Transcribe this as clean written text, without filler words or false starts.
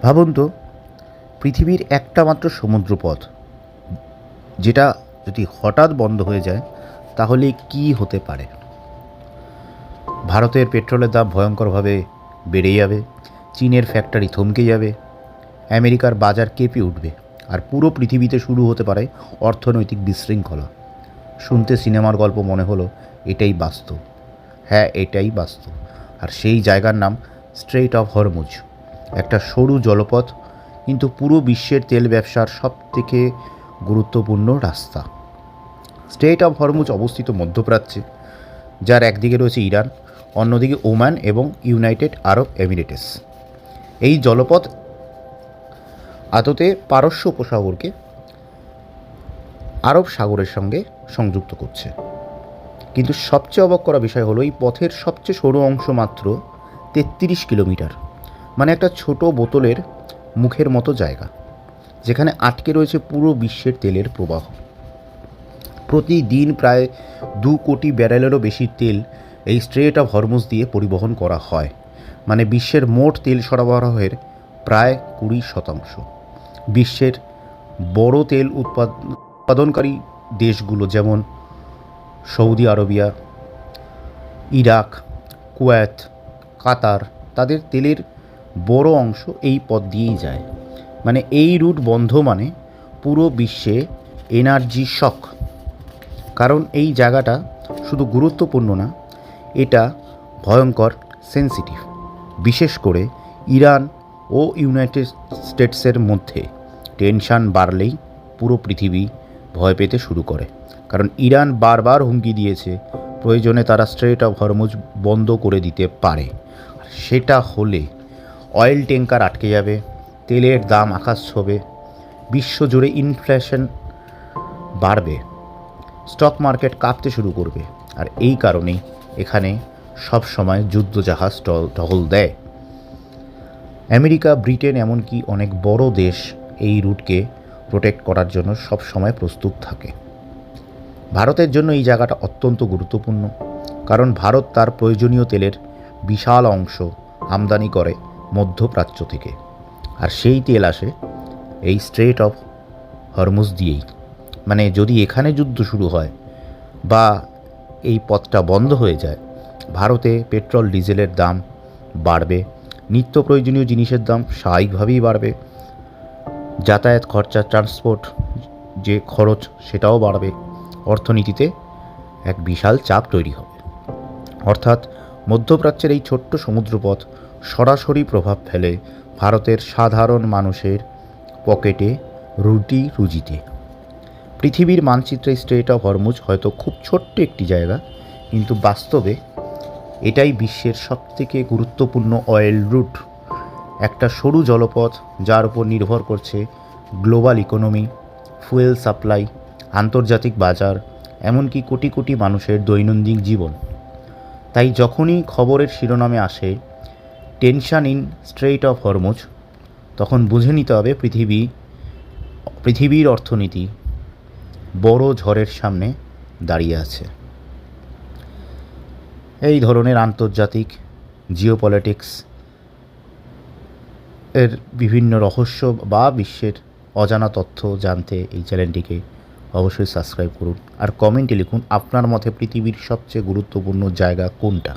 ভাবুন তো, পৃথিবীর একটা মাত্র সমুদ্রপথ, যেটা যদি হঠাৎ বন্ধ হয়ে যায় তাহলে কি হতে পারে। ভারতের পেট্রোলের দাম ভয়ঙ্করভাবে বেড়ে যাবে, চীনের ফ্যাক্টরি থমকে যাবে, আমেরিকার বাজার কেঁপে উঠবে, আর পুরো পৃথিবীতে শুরু হতে পারে অর্থনৈতিক বিশৃঙ্খলা। শুনতে সিনেমার গল্প মনে হলো, এটাই বাস্তব। হ্যাঁ, এটাই বাস্তব। আর সেই জায়গার নাম স্ট্রেইট অফ হরমুজ। একটা সরু জলপথ, কিন্তু পুরো বিশ্বের তেল ব্যবসার সবথেকে গুরুত্বপূর্ণ রাস্তা। স্ট্রেইট অফ হরমুজ অবস্থিত মধ্যপ্রাচ্যে, যার একদিকে রয়েছে ইরান, অন্যদিকে ওমান এবং ইউনাইটেড আরব এমিরেটস। এই জলপথ আদতে পারস্য উপসাগরকে আরব সাগরের সঙ্গে সংযুক্ত করছে। কিন্তু সবচেয়ে অবাক করা বিষয় হলো, এই পথের সবচেয়ে সরু অংশ মাত্র 33 কিলোমিটার, মানে একটা ছোট বোতলের মুখের মতো জায়গা, যেখানে আটকে রয়েছে পুরো বিশ্বের তেলের প্রবাহ। প্রতিদিন প্রায় 2 কোটি ব্যারেলেরও বেশি তেল এই স্ট্রেইট অফ হরমুজ দিয়ে পরিবহন করা হয়, মানে বিশ্বের মোট তেল সরবরাহের প্রায় 20%। বিশ্বের বড় তেল উৎপাদনকারী দেশগুলো যেমন সৌদি আরবিয়া, ইরাক, কুয়েত, কাতার, তাদের তেলের বড় অংশ এই পথ দিয়েই যায়। মানে এই রুট বন্ধ মানে পুরো বিশ্বে এনার্জি শক। কারণ এই জায়গাটা শুধু গুরুত্বপূর্ণ না, এটা ভয়ঙ্কর সেন্সিটিভ। বিশেষ করে ইরান ও ইউনাইটেড স্টেটসের মধ্যে টেনশন বাড়লেই পুরো পৃথিবী ভয় পেতে শুরু করে। কারণ ইরান বারবার হুমকি দিয়েছে, প্রয়োজনে তারা স্ট্রেইট অফ হরমুজ বন্ধ করে দিতে পারে। সেটা হলে অয়েল ট্যাঙ্কার আটকে যাবে, তেলের দাম আকাশ ছোঁবে, বিশ্বজুড়ে ইনফ্লেশন বাড়বে, স্টক মার্কেট কাঁপতে শুরু করবে। আর এই কারণেই এখানে সব সময় যুদ্ধজাহাজ টহল দেয়। আমেরিকা, ব্রিটেন, এমনকি অনেক বড় দেশ এই রুটকে প্রোটেক্ট করার জন্য সব সময় প্রস্তুত থাকে। ভারতের জন্য এই জায়গাটা অত্যন্ত গুরুত্বপূর্ণ, কারণ ভারত তার প্রয়োজনীয় তেলের বিশাল অংশ আমদানি করে মধ্যপ্রাচ্য থেকে, আর সেই তেল আসে এই স্ট্রেইট অফ হরমুজ দিয়েই। মানে যদি এখানে যুদ্ধ শুরু হয় বা এই পথটা বন্ধ হয়ে যায়, ভারতে পেট্রোল ডিজেলের দাম বাড়বে, নিত্য প্রয়োজনীয় জিনিসের দাম স্বাভাবিকভাবেই বাড়বে, যাতায়াত খরচা, ট্রান্সপোর্ট যে খরচ সেটাও বাড়বে, অর্থনীতিতে এক বিশাল চাপ তৈরি হবে। অর্থাৎ মধ্যপ্রাচ্যের এই ছোট্ট সমুদ্রপথ সরাসরি প্রভাব ফেলে ভারতের সাধারণ মানুষের পকেটে, রুটি রুজিতে। পৃথিবীর মানচিত্রে স্ট্রেইট অফ হরমুজ হয়তো খুব ছোট্ট একটি জায়গা, কিন্তু বাস্তবে এটাই বিশ্বের সবথেকে গুরুত্বপূর্ণ অয়েল রুট। একটা সরু জলপথ যার উপর নির্ভর করছে গ্লোবাল ইকোনমি, ফুয়েল সাপ্লাই, আন্তর্জাতিক বাজার, এমনকি কোটি কোটি মানুষের দৈনন্দিন জীবন। তাই যখনই খবরের শিরোনামে আসে tension in strait of Hormuz, তখন বুঝে নিতে হবে পৃথিবীর অর্থনীতি বড় ঝড়ের সামনে দাঁড়িয়ে আছে। এই ধরনের আন্তর্জাতিক জিওপলিটিক্স এর বিভিন্ন রহস্য বা বিশ্বের অজানা তথ্য জানতে এই চ্যানেলটিকে অবশ্যই সাবস্ক্রাইব করুন, আর কমেন্টে লিখুন আপনার মতে পৃথিবীর সবচেয়ে গুরুত্বপূর্ণ জায়গা কোনটা।